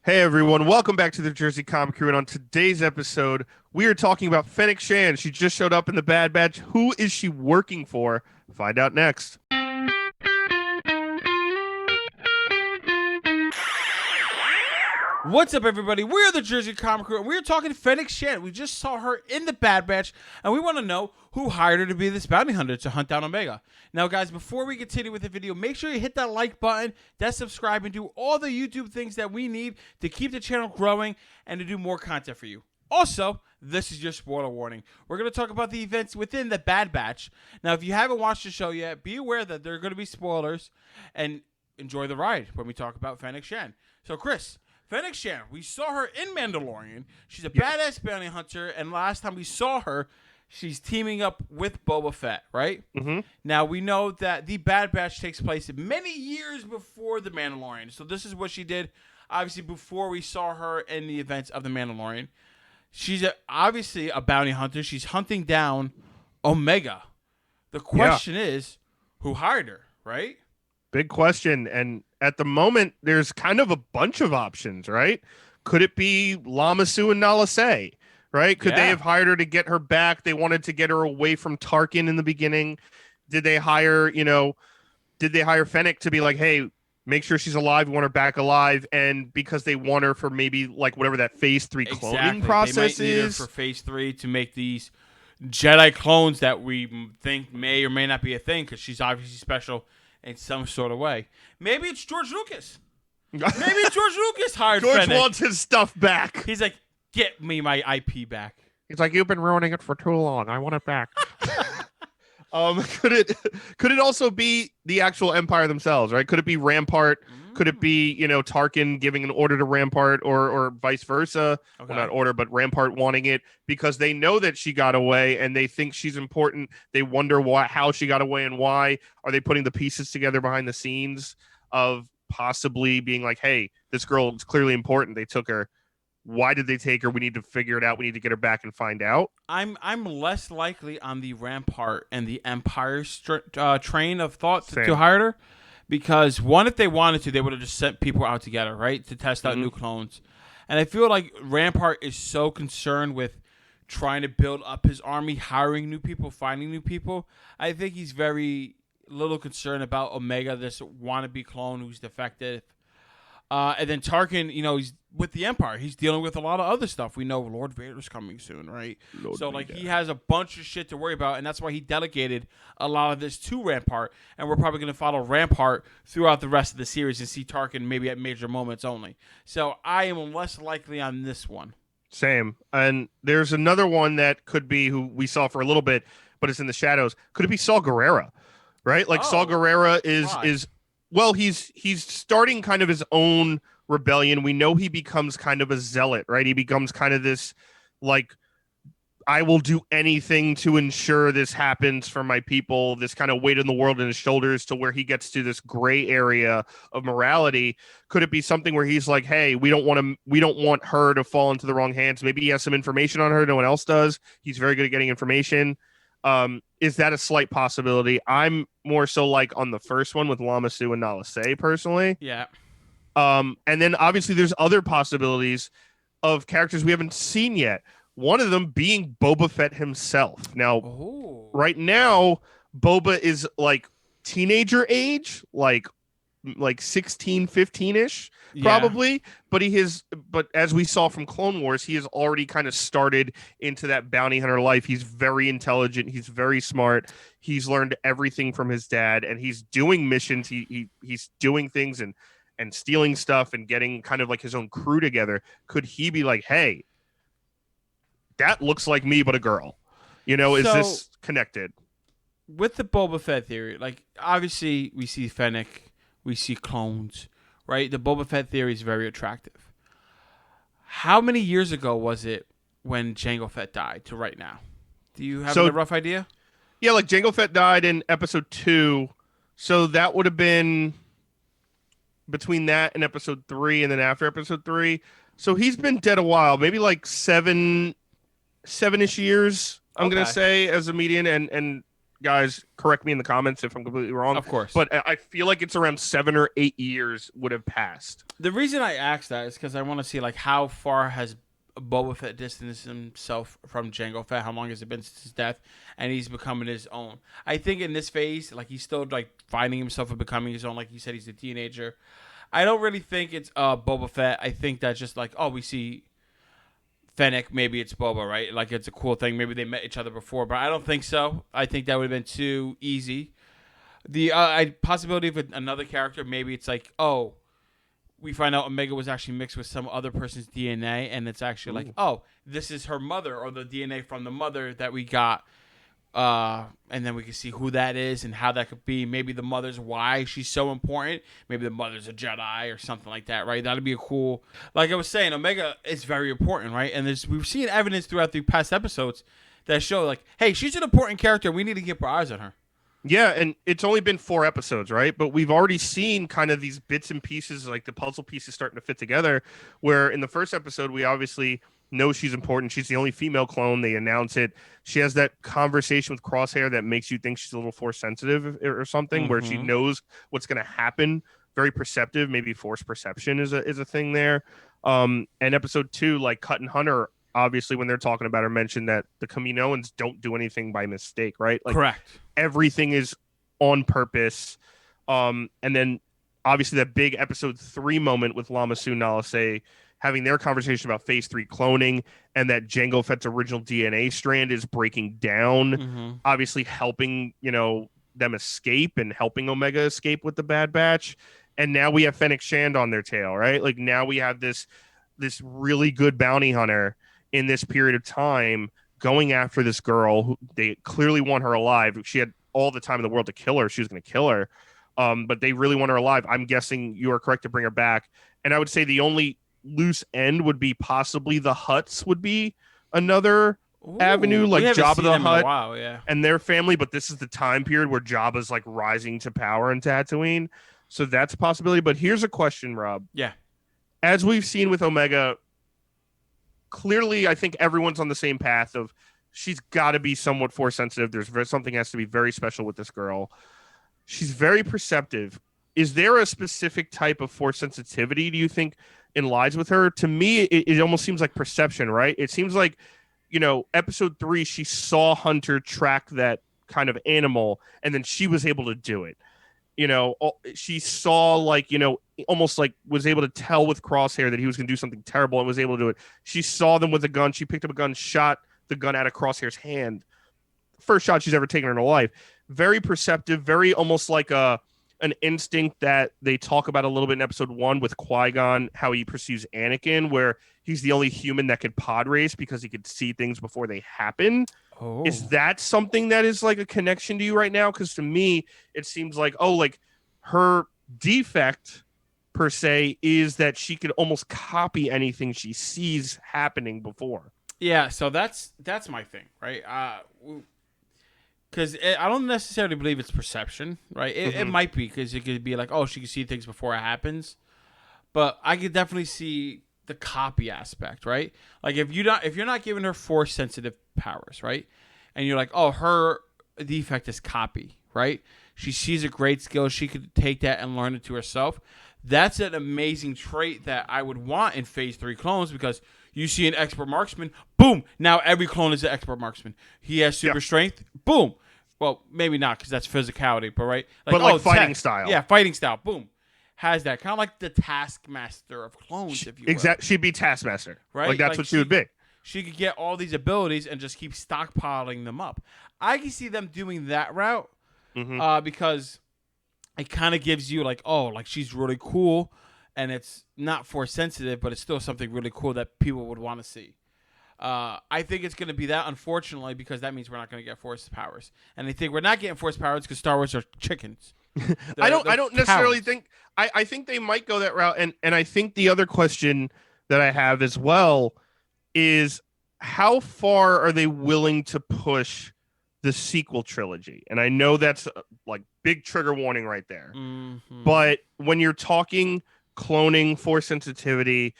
Hey everyone, welcome back to the Jersey Comic Crew. And on today's episode, we are talking about Fennec Shand. She just showed up in the Bad Batch. Who is she working for? Find out next. What's up, everybody? We're the Jersey Comic Crew, and we're talking Fennec Shand. We just saw her in the Bad Batch, and we want to know who hired her to be this bounty hunter to hunt down Omega. Now, guys, before we continue with the video, make sure you hit that like button, that subscribe, and do all the YouTube things that we need to keep the channel growing and to do more content for you. Also, this is your spoiler warning. We're going to talk about the events within the Bad Batch. Now, if you haven't watched the show yet, be aware that there are going to be spoilers, and enjoy the ride when we talk about Fennec Shand. So, Chris, Fennec Shand, we saw her in Mandalorian. She's a badass bounty hunter, and last time we saw her, she's teaming up with Boba Fett, right? Mm-hmm. Now, we know that the Bad Batch takes place many years before the Mandalorian. So this is what she did, obviously, before we saw her in the events of the Mandalorian. She's obviously a bounty hunter. She's hunting down Omega. The question is, who hired her, right? Big question. And at the moment, there's kind of a bunch of options, right? Could it be Lama Su and Nala Se, right? Could they have hired her to get her back? They wanted to get her away from Tarkin in the beginning. Did they hire Fennec to be like, hey, make sure she's alive, we want her back alive, and because they want her for maybe like whatever that phase 3 cloning process they might need her is for phase 3 to make these Jedi clones that we think may or may not be a thing because she's obviously special in some sort of way. Maybe it's George Lucas. Maybe George Lucas hired George Fennec. wants his stuff back. He's like, get me my IP back. He's like, you've been ruining it for too long. I want it back. Could it also be the actual Empire themselves, right? Could it be Rampart? Could it be, Tarkin giving an order to Rampart or vice versa? Okay. Well, not order, but Rampart wanting it because they know that she got away and they think she's important. They wonder how she got away and why. Are they putting the pieces together behind the scenes of possibly being like, hey, this girl is clearly important. They took her. Why did they take her? We need to figure it out. We need to get her back and find out. I'm less likely on the Rampart and the Empire train of thought to hire her. Because, one, if they wanted to, they would have just sent people out together, right, to test out new clones. And I feel like Rampart is so concerned with trying to build up his army, hiring new people, finding new people. I think he's very little concerned about Omega, this wannabe clone who's defective. And then Tarkin, he's with the Empire. He's dealing with a lot of other stuff. We know Lord Vader's coming soon, right? He has a bunch of shit to worry about, and that's why he delegated a lot of this to Rampart. And we're probably going to follow Rampart throughout the rest of the series and see Tarkin maybe at major moments only. So I am less likely on this one. Same. And there's another one that could be who we saw for a little bit, but it's in the shadows. Could it be Saw Gerrera? Right? Like Saw Gerrera is well, he's starting kind of his own rebellion. We know he becomes kind of a zealot, right? He becomes kind of this, like, I will do anything to ensure this happens for my people, this kind of weight in the world in his shoulders to where he gets to this gray area of morality. Could it be something where he's like, hey, we don't want her to fall into the wrong hands. Maybe he has some information on her no one else does. He's very good at getting information. Is that a slight possibility? I'm more so like on the first one with Lama Su and Nala Se personally. Yeah. And then obviously there's other possibilities of characters we haven't seen yet. One of them being Boba Fett himself. Now, right now, Boba is like teenager age, like 16, 15-ish, probably. But as we saw from Clone Wars, he has already kind of started into that bounty hunter life. He's very intelligent. He's very smart. He's learned everything from his dad, and he's doing missions. He's doing things and stealing stuff and getting kind of like his own crew together. Could he be like, hey, that looks like me, but a girl? Is this connected? With the Boba Fett theory, like, obviously we see Fennec, we see clones, right? The Boba Fett theory is very attractive. How many years ago was it when Jango Fett died to right now? Do you have a rough idea? Yeah, like Jango Fett died in episode 2. So that would have been between that and episode 3 and then after episode 3. So he's been dead a while, maybe like 7-ish years, I'm going to say, as a median. And guys, correct me in the comments if I'm completely wrong. Of course. But I feel like it's around 7 or 8 years would have passed. The reason I asked that is because I want to see like how far has Boba Fett distanced himself from Jango Fett. How long has it been since his death? And he's becoming his own. I think in this phase, like he's still like finding himself and becoming his own. Like you said, he's a teenager. I don't really think it's Boba Fett. I think that's just like, oh, we see Fennec, maybe it's Boba, right? Like it's a cool thing. Maybe they met each other before, but I don't think so. I think that would have been too easy. The possibility of another character, maybe it's like, oh, we find out Omega was actually mixed with some other person's DNA, and it's actually like, oh, this is her mother or the DNA from the mother that we got. And then we can see who that is and how that could be. Maybe the mother's why she's so important. Maybe the mother's a Jedi or something like that, right? That'd be a cool. Like I was saying, Omega is very important, right? And we've seen evidence throughout the past episodes that show like, hey, she's an important character. We need to keep our eyes on her. Yeah, and it's only been 4 episodes, right? But we've already seen kind of these bits and pieces, like the puzzle pieces starting to fit together, where in the first episode, we obviously know she's important. She's the only female clone. They announce it. She has that conversation with Crosshair that makes you think she's a little force sensitive or something, where she knows what's going to happen. Very perceptive. Maybe force perception is a thing there. And episode 2, like Cut and Hunter, obviously when they're talking about her, mentioned that the Kaminoans don't do anything by mistake, right? Like, correct. Everything is on purpose. And then obviously that big episode 3 moment with Lama Su Nalase having their conversation about phase 3 cloning, and that Jango Fett's original DNA strand is breaking down, obviously helping, them escape and helping Omega escape with the Bad Batch. And now we have Fennec Shand on their tail, right? Like now we have this really good bounty hunter in this period of time going after this girl who they clearly want her alive. She had all the time in the world to kill her. She was going to kill her. But they really want her alive. I'm guessing you are correct to bring her back. And I would say the only loose end would be possibly the Hutts would be another avenue, like Jabba the Hutt and their family. But this is the time period where Jabba's like rising to power in Tatooine. So that's a possibility. But here's a question, Rob. Yeah. As we've seen with Omega, clearly I think everyone's on the same path of she's got to be somewhat force sensitive. There's something has to be very special with this girl. She's very perceptive. Is there a specific type of force sensitivity, do you think, in lies with her? To me, it almost seems like perception, right? It seems like, episode 3, she saw Hunter track that kind of animal, and then she was able to do it. She saw almost like was able to tell with Crosshair that he was going to do something terrible and was able to do it. She saw them with a gun. She picked up a gun, shot the gun out of Crosshair's hand. First shot she's ever taken in her life. Very perceptive, very almost like an instinct that they talk about a little bit in episode 1 with Qui-Gon, how he perceives Anakin, where he's the only human that could pod race because he could see things before they happen. Oh. Is that something that is like a connection to you right now? Because to me, it seems like, her defect per se is that she could almost copy anything she sees happening before. Yeah, so that's my thing, right? Because I don't necessarily believe it's perception, right? It might be, because it could be like, she can see things before it happens, but I could definitely see the copy aspect, right? Like if you're not giving her force sensitive powers, right, and you're like, her defect is copy, right? She sees a great skill, she could take that and learn it to herself. That's an amazing trait that I would want in phase 3 clones, because you see an expert marksman, boom, now every clone is an expert marksman. He has super strength, boom. Well, maybe not, because that's physicality, but right? Like fighting style. Yeah, fighting style, boom. Has that. Kind of like the Taskmaster of clones, if you will. Exactly. She'd be Taskmaster. Right? Like, that's what she would be. She could get all these abilities and just keep stockpiling them up. I can see them doing that route because it kind of gives you like she's really cool, and it's not force sensitive, but it's still something really cool that people would want to see. I think it's going to be that, unfortunately, because that means we're not going to get force powers. And I think we're not getting force powers because Star Wars are chickens. I don't necessarily think. I think they might go that route, and I think the other question that I have as well is how far are they willing to push the sequel trilogy? And I know that's like big trigger warning right there. But when you're talking cloning, force sensitivity,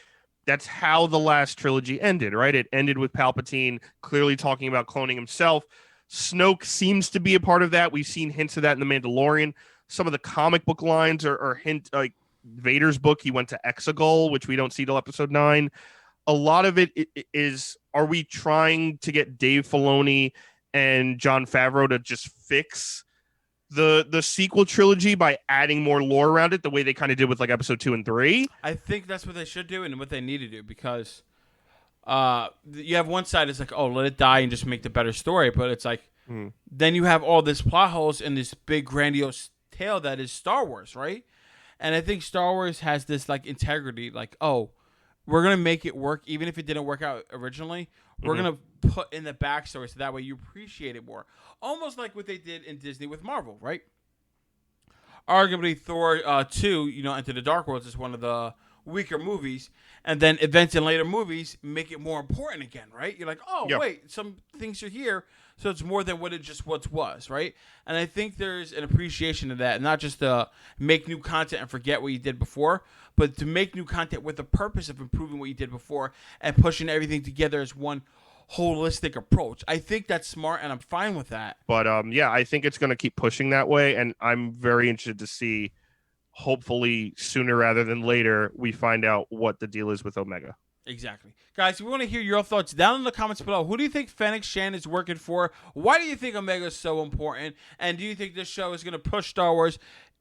that's how the last trilogy ended, right? It ended with Palpatine clearly talking about cloning himself. Snoke seems to be a part of that. We've seen hints of that in The Mandalorian. Some of the comic book lines are hint like Vader's book. He went to Exegol, which we don't see till episode 9. A lot of it is, are we trying to get Dave Filoni and Jon Favreau to just fix the sequel trilogy by adding more lore around it, the way they kind of did with like episode 2 and 3? I think that's what they should do and what they need to do, because you have one side is like, oh, let it die and just make the better story, but it's like then you have all this plot holes in this big grandiose tale that is Star Wars, right? And I think Star Wars has this like integrity, like, oh, we're gonna make it work even if it didn't work out originally. We're gonna put in the backstory so that way you appreciate it more, almost like what they did in Disney with Marvel, right? Arguably, Thor 2, Enter the Dark Worlds is one of the weaker movies, and then events in later movies make it more important again, right? You're like, oh, wait, some things are here, so it's more than what it just once was, right? And I think there's an appreciation of that, not just to make new content and forget what you did before, but to make new content with the purpose of improving what you did before and pushing everything together as one holistic approach. I think that's smart, and I'm fine with that. But I think it's going to keep pushing that way, and I'm very interested to see, hopefully sooner rather than later, we find out what the deal is with Omega. Exactly. Guys, we want to hear your thoughts down in the comments below. Who do you think Fennec Shand is working for? Why do you think Omega is so important? And do you think this show is going to push Star Wars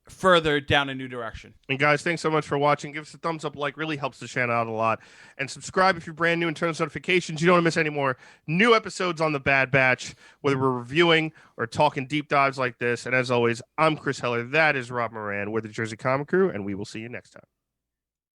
further down a new direction? And guys, thanks so much for watching. Give us a thumbs up, really helps the channel out a lot. And subscribe if you're brand new and turn on notifications. You don't want to miss any more new episodes on The Bad Batch, whether we're reviewing or talking deep dives like this. And as always, I'm Chris Heller. That is Rob Moran. We're the Jersey Comic Crew, and we will see you next time.